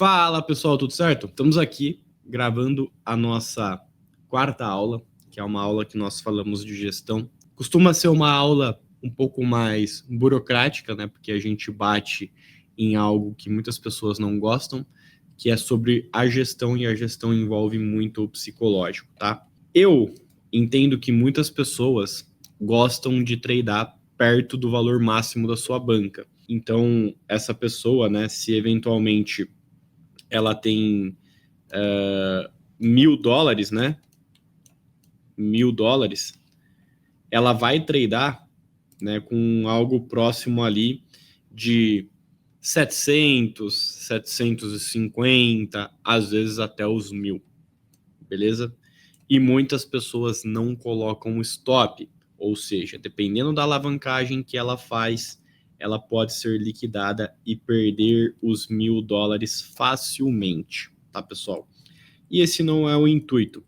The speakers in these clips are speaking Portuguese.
Fala pessoal, tudo certo? Estamos aqui gravando a nossa quarta aula, que é uma aula que nós falamos de gestão. Costuma ser uma aula um pouco mais burocrática, né? Porque a gente bate em algo que muitas pessoas não gostam, que é sobre a gestão, e a gestão envolve muito o psicológico, tá? Eu entendo que muitas pessoas gostam de tradar perto do valor máximo da sua banca. Então, essa pessoa, né, se eventualmente ela tem $1.000, né? $1.000, ela vai tradar, né, com algo próximo ali de 700, 750, às vezes até os 1.000, beleza? E muitas pessoas não colocam stop, ou seja, dependendo da alavancagem que ela faz, ela pode ser liquidada e perder os $1.000 facilmente, tá, pessoal? E esse não é o intuito.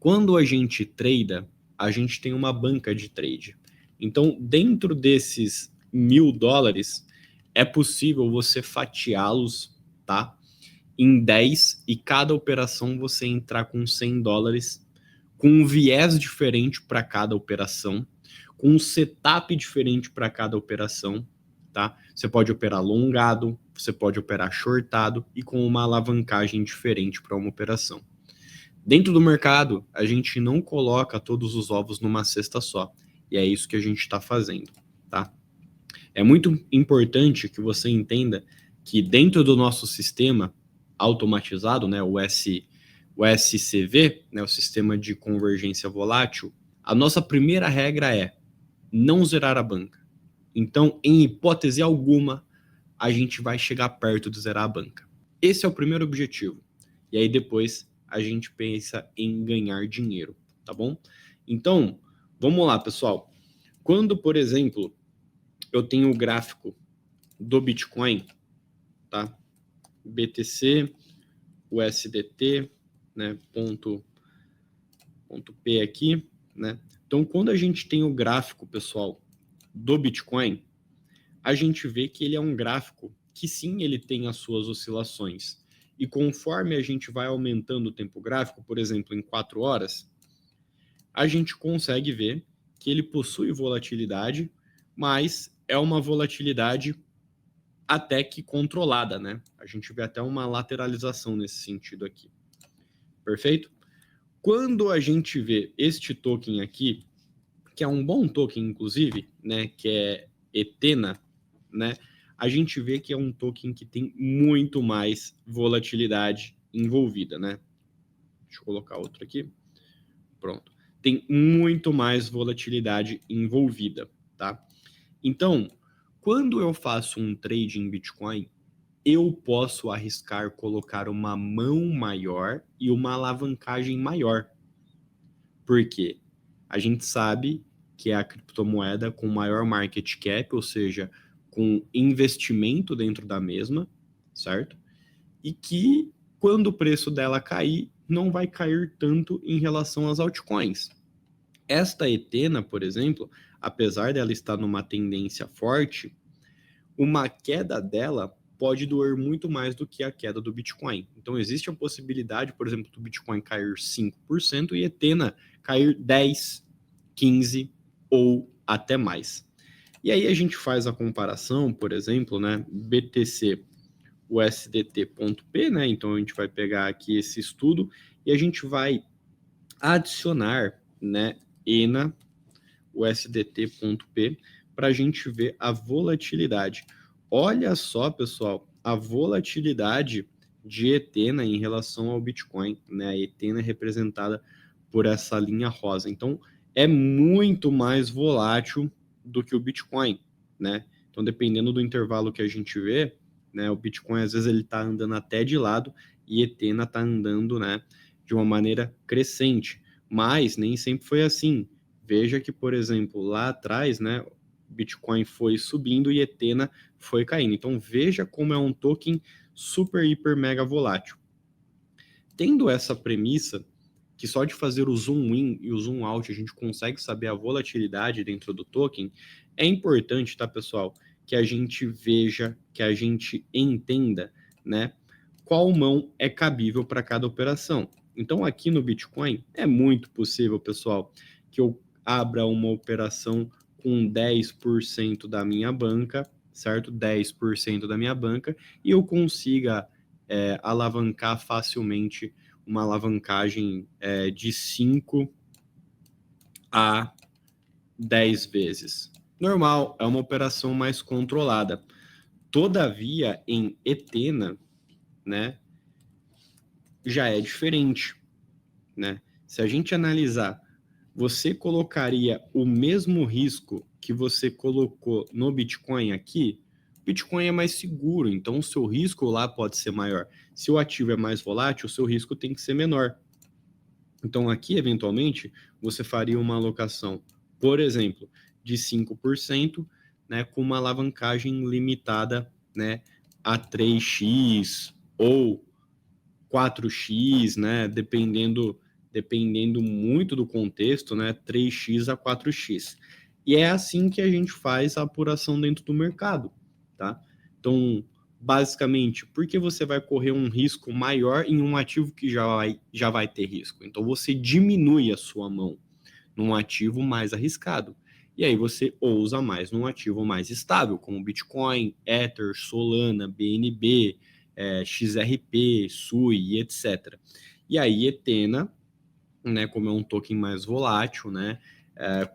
Quando a gente trada, a gente tem uma banca de trade. Então, dentro desses $1.000, é possível você fatiá-los, tá? Em 10, e cada operação você entrar com $100, com um viés diferente para cada operação, com um setup diferente para cada operação, tá? Você pode operar longado, você pode operar shortado e com uma alavancagem diferente para uma operação. Dentro do mercado, a gente não coloca todos os ovos numa cesta só, e é isso que a gente está fazendo, tá? É muito importante que você entenda que dentro do nosso sistema automatizado, né, o SCV, né, o Sistema de Convergência Volátil, a nossa primeira regra é não zerar a banca. Então, em hipótese alguma, a gente vai chegar perto de zerar a banca. Esse é o primeiro objetivo. E aí depois a gente pensa em ganhar dinheiro, tá bom? Então, vamos lá, pessoal. Quando, por exemplo, eu tenho o gráfico do Bitcoin, tá? BTC, USDT, né? Ponto P aqui, né? Então, quando a gente tem o gráfico, pessoal, do Bitcoin, a gente vê que ele é um gráfico que sim, ele tem as suas oscilações. E conforme a gente vai aumentando o tempo gráfico, por exemplo, em 4 horas, a gente consegue ver que ele possui volatilidade, mas é uma volatilidade até que controlada, né? A gente vê até uma lateralização nesse sentido aqui. Perfeito? Quando a gente vê este token aqui, que é um bom token, inclusive, né? Que é Ethena, né? A gente vê que é um token que tem muito mais volatilidade envolvida, né? Deixa eu colocar outro aqui. Pronto. Tem muito mais volatilidade envolvida, tá? Então, quando eu faço um trade em Bitcoin, eu posso arriscar colocar uma mão maior e uma alavancagem maior. Por quê? A gente sabe que é a criptomoeda com maior market cap, ou seja, com investimento dentro da mesma, certo? E que quando o preço dela cair, não vai cair tanto em relação às altcoins. Esta Ethena, por exemplo, apesar dela estar numa tendência forte, uma queda dela pode doer muito mais do que a queda do Bitcoin. Então existe a possibilidade, por exemplo, do Bitcoin cair 5% e Ethena cair 10, 15 ou até mais. E aí a gente faz a comparação, por exemplo, né, BTC USDT.P, né? Então a gente vai pegar aqui esse estudo e a gente vai adicionar, né, ENA USDT.P para a gente ver a volatilidade. Olha só, pessoal, a volatilidade de Ethena em relação ao Bitcoin, né? A Ethena é representada por essa linha rosa. Então, é muito mais volátil do que o Bitcoin, né? Então, dependendo do intervalo que a gente vê, né, o Bitcoin às vezes ele está andando até de lado e Ethena está andando, né, de uma maneira crescente. Mas nem sempre foi assim. Veja que, por exemplo, lá atrás, né, Bitcoin foi subindo e Ethena foi caindo. Então veja como é um token super, hiper, mega volátil. Tendo essa premissa, que só de fazer o zoom in e o zoom out a gente consegue saber a volatilidade dentro do token, é importante, tá, pessoal, que a gente veja, que a gente entenda, né, qual mão é cabível para cada operação. Então, aqui no Bitcoin, é muito possível, pessoal, que eu abra uma operação com 10% da minha banca, certo? 10% da minha banca, e eu consiga alavancar facilmente uma alavancagem de 5 a 10 vezes. Normal, é uma operação mais controlada. Todavia, em Ethena, né, já é diferente, né? Se a gente analisar, você colocaria o mesmo risco que você colocou no Bitcoin aqui? Bitcoin é mais seguro, então o seu risco lá pode ser maior. Se o ativo é mais volátil, o seu risco tem que ser menor. Então aqui, eventualmente, você faria uma alocação, por exemplo, de 5%, né, com uma alavancagem limitada, né, a 3x ou 4x, né, dependendo muito do contexto, né, 3x a 4x. E é assim que a gente faz a apuração dentro do mercado, tá? Então, basicamente, porque você vai correr um risco maior em um ativo que já vai ter risco. Então, você diminui a sua mão num ativo mais arriscado. E aí você ousa mais num ativo mais estável, como Bitcoin, Ether, Solana, BNB, XRP, SUI, etc. E aí Ethena, né, como é um token mais volátil, né,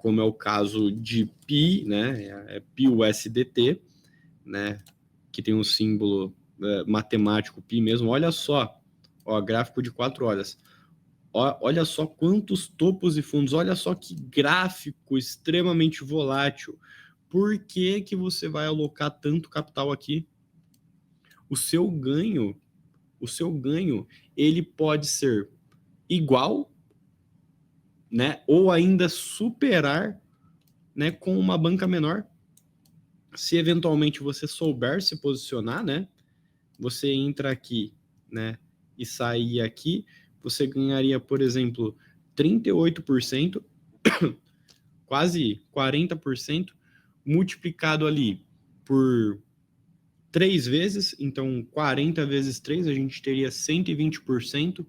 como é o caso de Pi, né, PIUSDT, né, que tem um símbolo matemático Pi mesmo. Olha só, ó, gráfico de 4 horas. Olha só quantos topos e fundos, olha só que gráfico extremamente volátil. Por que que você vai alocar tanto capital aqui? O seu ganho, ele pode ser igual, né, ou ainda superar, né, com uma banca menor. Se eventualmente você souber se posicionar, né, você entra aqui, né, e sair aqui, você ganharia, por exemplo, 38%, quase 40%, multiplicado ali por 3 vezes, então 40 vezes 3, a gente teria 120%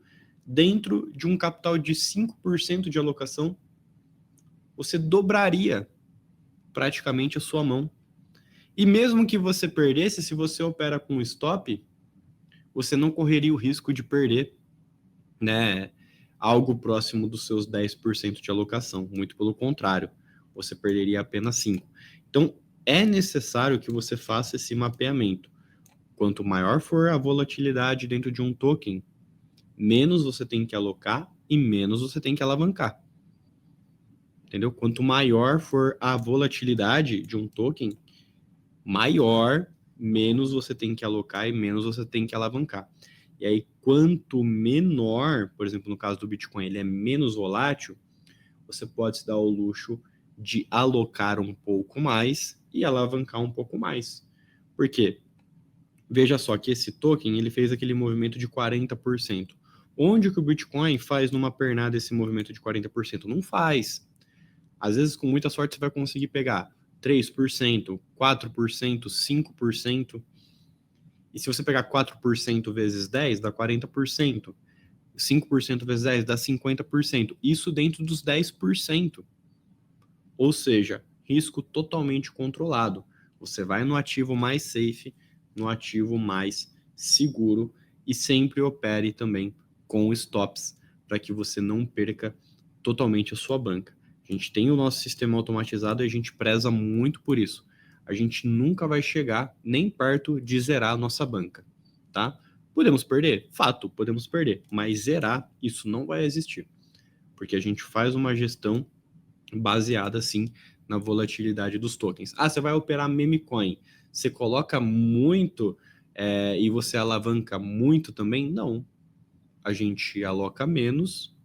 dentro de um capital de 5% de alocação. Você dobraria praticamente a sua mão. E mesmo que você perdesse, se você opera com stop, você não correria o risco de perder, né, algo próximo dos seus 10% de alocação. Muito pelo contrário, você perderia apenas 5%. Então, é necessário que você faça esse mapeamento. Quanto maior for a volatilidade dentro de um token, menos você tem que alocar e menos você tem que alavancar. Entendeu? Quanto maior for a volatilidade de um token, maior, menos você tem que alocar e menos você tem que alavancar. E aí, quanto menor, por exemplo, no caso do Bitcoin, ele é menos volátil, você pode se dar o luxo de alocar um pouco mais e alavancar um pouco mais. Por quê? Veja só que esse token, ele fez aquele movimento de 40%. Onde que o Bitcoin faz numa pernada esse movimento de 40%? Não faz. Às vezes, com muita sorte, você vai conseguir pegar 3%, 4%, 5%. E se você pegar 4% vezes 10, dá 40%. 5% vezes 10 dá 50%. Isso dentro dos 10%. Ou seja, risco totalmente controlado. Você vai no ativo mais safe, no ativo mais seguro e sempre opere também com stops para que você não perca totalmente a sua banca. A gente tem o nosso sistema automatizado e a gente preza muito por isso. A gente nunca vai chegar nem perto de zerar a nossa banca, tá? Podemos perder? Fato, podemos perder, mas zerar, isso não vai existir, porque a gente faz uma gestão baseada, assim, na volatilidade dos tokens. Ah, você vai operar meme coin, você coloca muito e você alavanca muito também? Não. A gente aloca menos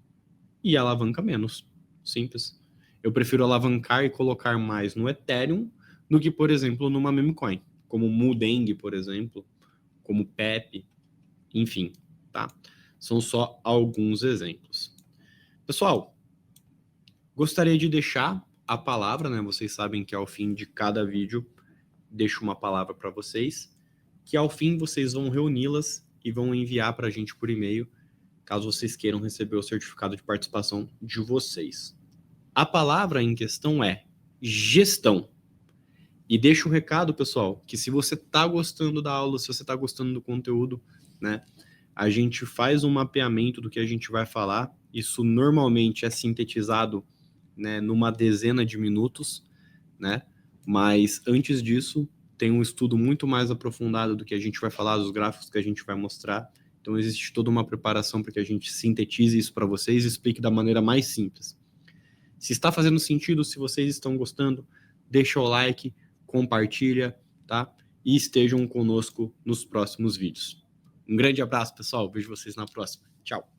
e alavanca menos. Simples. Eu prefiro alavancar e colocar mais no Ethereum do que, por exemplo, numa meme coin, como Mudeng, por exemplo, como Pepe, enfim, tá? São só alguns exemplos. Pessoal, gostaria de deixar a palavra, né? Vocês sabem que ao fim de cada vídeo deixo uma palavra para vocês, que ao fim vocês vão reuni-las e vão enviar para a gente por e-mail, caso vocês queiram receber o certificado de participação de vocês. A palavra em questão é gestão. E deixa um recado, pessoal, que se você está gostando da aula, se você está gostando do conteúdo, né, a gente faz um mapeamento do que a gente vai falar. Isso normalmente é sintetizado, né, numa dezena de minutos, né? Mas antes disso, tem um estudo muito mais aprofundado do que a gente vai falar, dos gráficos que a gente vai mostrar. Então existe toda uma preparação para que a gente sintetize isso para vocês e explique da maneira mais simples. Se está fazendo sentido, se vocês estão gostando, deixa o like, compartilha, tá? E estejam conosco nos próximos vídeos. Um grande abraço, pessoal. Vejo vocês na próxima. Tchau.